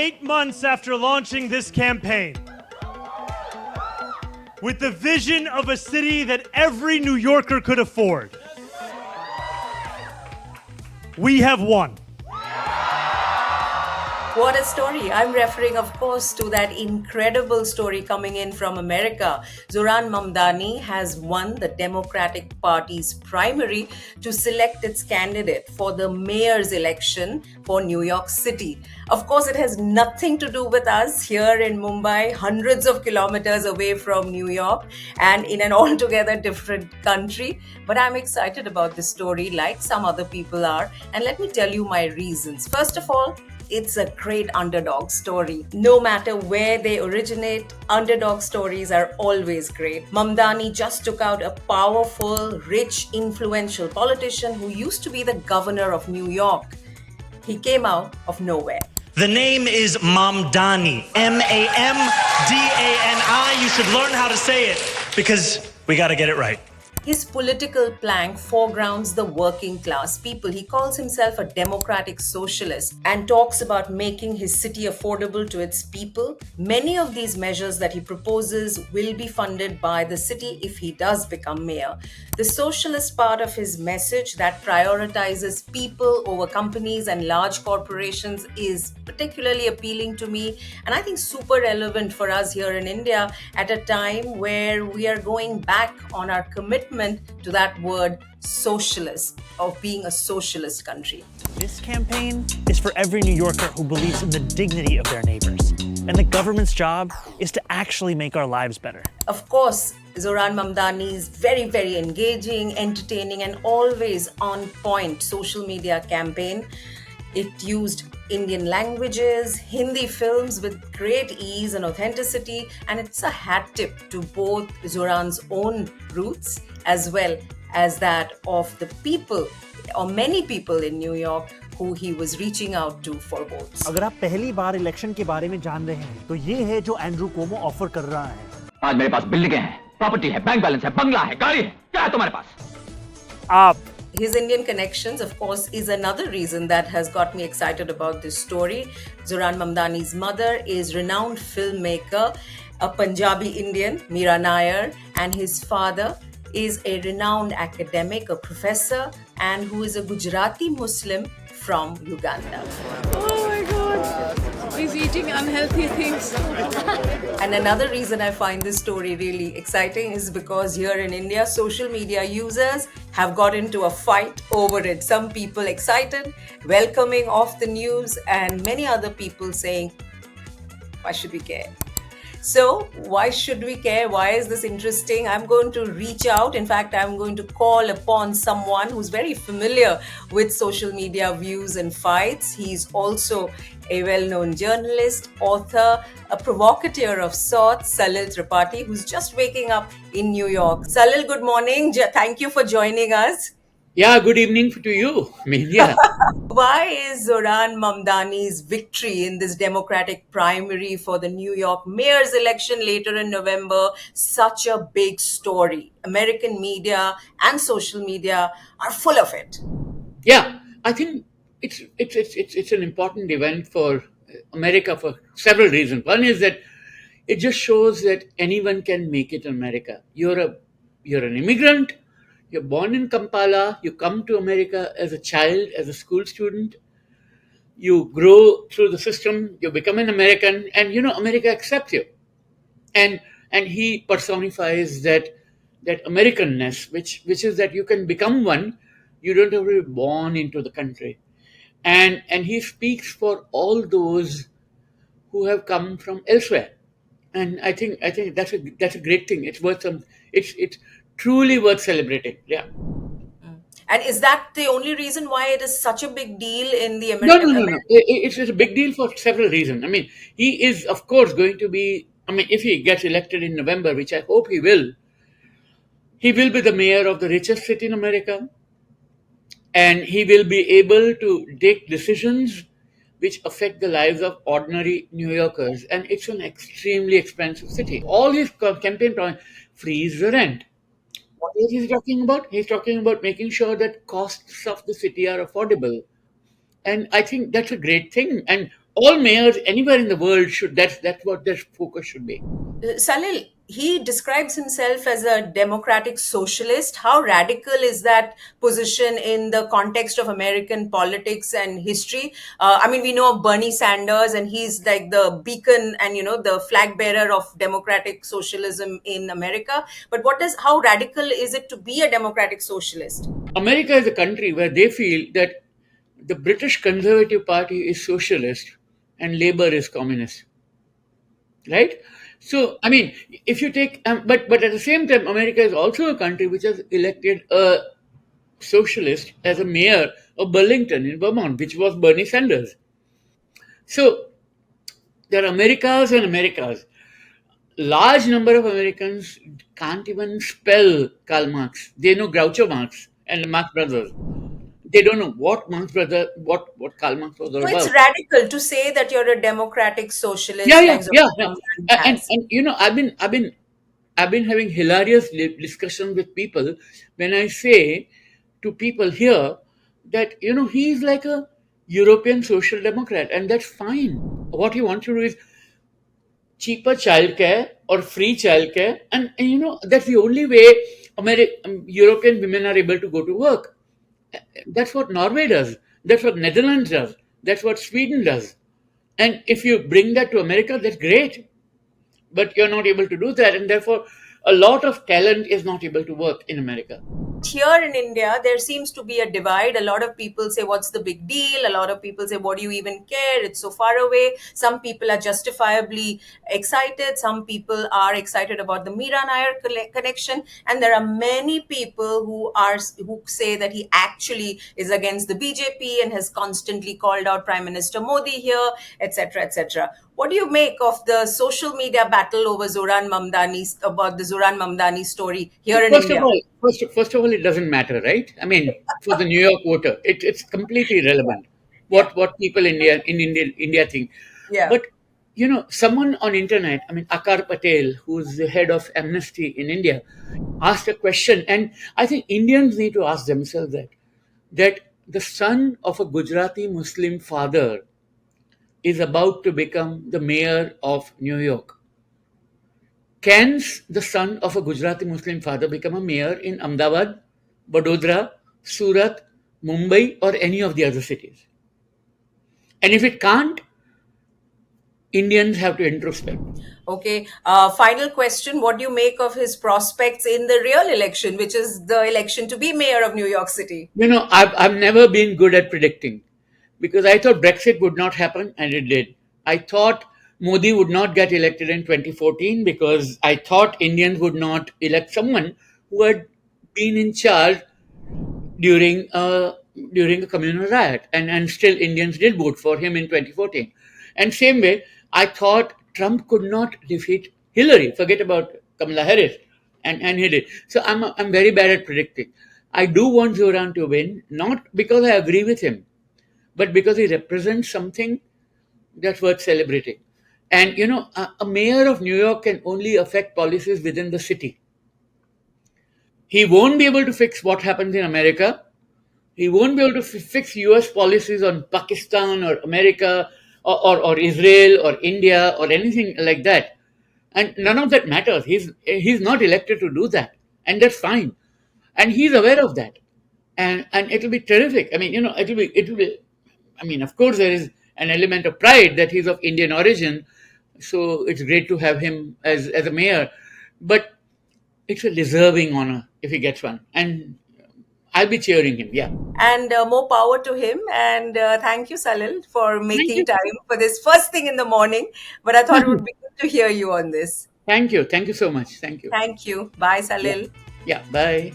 8 months after launching this campaign, with the vision of a city that every New Yorker could afford, we have won. What a story. I'm referring, of course, to that incredible story coming in from America. Zohran Mamdani has won the Democratic Party's primary to select its candidate for the mayor's election for New York City. Of course, it has nothing to do with us here in Mumbai, hundreds of kilometers away from New York and in an altogether different country. But I'm excited about this story, like some other people are. And let me tell you my reasons. First of all, it's a great underdog story. No matter where they originate, underdog stories are always great. Mamdani just took out a powerful, rich, influential politician who used to be the governor of New York. He came out of nowhere. The name is Mamdani. Mamdani. You should learn how to say it because we got to get it right. His political plank foregrounds the working class people. He calls himself a democratic socialist and talks about making his city affordable to its people. Many of these measures that he proposes will be funded by the city if he does become mayor. The socialist part of his message that prioritizes people over companies and large corporations is particularly appealing to me, and I think super relevant for us here in India at a time where we are going back on our commitment to that word socialist, of being a socialist country. This campaign is for every New Yorker who believes in the dignity of their neighbors. And the government's job is to actually make our lives better. Of course, Zohran Mamdani's very, very engaging, entertaining, and always on point social media campaign. It used Indian languages, Hindi films with great ease and authenticity, and it's a hat tip to both Zohran's own roots as well as that of the people, or many people in New York who he was reaching out to for votes. अगर आप पहली बार election के बारे में जान रहे हैं, तो ये है जो एंड्रू कोमो ऑफर कर रहा है. आज मेरे पास बिल्डिंगें हैं, प्रॉपर्टी है, बैंक बैलेंस है, बंगला है, गाड़ी है, क्या है तुम्हारे पास? आप His Indian connections, of course, is another reason that has got me excited about this story. Zohran Mamdani's mother is renowned filmmaker, a Punjabi Indian, Meera Nair, and his father is a renowned academic, a professor, and who is a Gujarati Muslim from Uganda. Oh my God! He's eating unhealthy things. And another reason I find this story really exciting is because here in India, social media users have got into a fight over it. Some people excited, welcoming off the news, and many other people saying, why should we care? So, why should we care? Why is this interesting? I'm going to reach out. In fact, I'm going to call upon someone who's very familiar with social media views and fights. He's also a well-known journalist, author, a provocateur of sorts, Salil Tripathi, who's just waking up in New York. Salil, good morning. Thank you for joining us. Yeah, good evening to you. I mean, yeah. Why is Zohran Mamdani's victory in this Democratic primary for the New York mayor's election later in November such a big story? American media and social media are full of it. Yeah, I think it's an important event for America for several reasons. One is that it just shows that anyone can make it in America. You're an immigrant. You're born in Kampala, you come to America as a child, as a school student, you grow through the system, you become an American, and America accepts you. And he personifies that Americanness, which is that you can become one, you don't have to be born into the country. And he speaks for all those who have come from elsewhere. And I think that's a great thing. It's truly worth celebrating. Yeah. And is that the only reason why it is such a big deal in the American? No. It's a big deal for several reasons. I mean, he is, of course, going to be, if he gets elected in November, which I hope he will be the mayor of the richest city in America. And he will be able to take decisions which affect the lives of ordinary New Yorkers. And it's an extremely expensive city. All his campaign plans, freeze the rent. What is he talking about? He's talking about making sure that costs of the city are affordable. And I think that's a great thing. And all mayors anywhere in the world should. That's what their focus should be. Salil, he describes himself as a democratic socialist. How radical is that position in the context of American politics and history? I mean, we know of Bernie Sanders, and he's like the beacon and the flag bearer of democratic socialism in America. But how radical is it to be a democratic socialist? America is a country where they feel that the British Conservative Party is socialist and Labour is communist, right? So, I mean, if you take, but at the same time, America is also a country which has elected a socialist as a mayor of Burlington in Vermont, which was Bernie Sanders. So, there are Americas and Americas. Large number of Americans can't even spell Karl Marx. They know Groucho Marx and the Marx Brothers. They don't know what what Karl Marx was all So it's about. radical to say that you're a democratic socialist Yeah, yeah, like yeah, Zohran yeah. Mamdani And has. I've been having hilarious discussions with people when I say to people here that he's like a European social democrat, and that's fine. What he wants to do is cheaper childcare or free childcare, and that's the only way European women are able to go to work. That's what Norway does. That's what Netherlands does. That's what Sweden does. And if you bring that to America, that's great. But you're not able to do that, and therefore, a lot of talent is not able to work in America. Here in India, there seems to be a divide. A lot of people say, what's the big deal? A lot of people say, what do you even care? It's so far away. Some people are justifiably excited. Some people are excited about the Meera Nair connection. And there are many people who say that he actually is against the BJP and has constantly called out Prime Minister Modi here, etc., etc. What do you make of the social media battle over about the Zohran Mamdani story here in First of India? all, first of all, it doesn't matter, right? I mean, for the New York voter, it's completely irrelevant Yeah. what people in India think. Yeah. But someone on internet, I mean, Akar Patel, who's the head of Amnesty in India, asked a question, and I think Indians need to ask themselves that the son of a Gujarati Muslim father is about to become the mayor of New York. Can the son of a Gujarati Muslim father become a mayor in Ahmedabad, Vadodara, Surat, Mumbai, or any of the other cities? And if it can't, Indians have to introspect. Okay. Final question. What do you make of his prospects in the real election, which is the election to be mayor of New York City? I've never been good at predicting because I thought Brexit would not happen and it did. I thought Modi would not get elected in 2014 because I thought Indians would not elect someone who had been in charge during a communal riot, and still Indians did vote for him in 2014. And same way, I thought Trump could not defeat Hillary. Forget about Kamala Harris, and he did. So I'm very bad at predicting. I do want Zoran to win, not because I agree with him, but because he represents something that's worth celebrating. And a mayor of New York can only affect policies within the city. He won't be able to fix what happens in America. He won't be able to fix US policies on Pakistan or America or Israel or India or anything like that. And none of that matters. He's not elected to do that. And that's fine. And he's aware of that. And it'll be terrific. I mean, it'll be I mean, of course there is an element of pride that he's of Indian origin. So it's great to have him as a mayor. But it's a deserving honor if he gets one. And I'll be cheering him, yeah. And more power to him. And thank you, Salil, for Thank making you. time for this first thing in the morning. But I thought it would be good to hear you on this. Thank you. Thank you so much. Thank you. Thank you. Bye, Yeah. Salil. Yeah. Bye.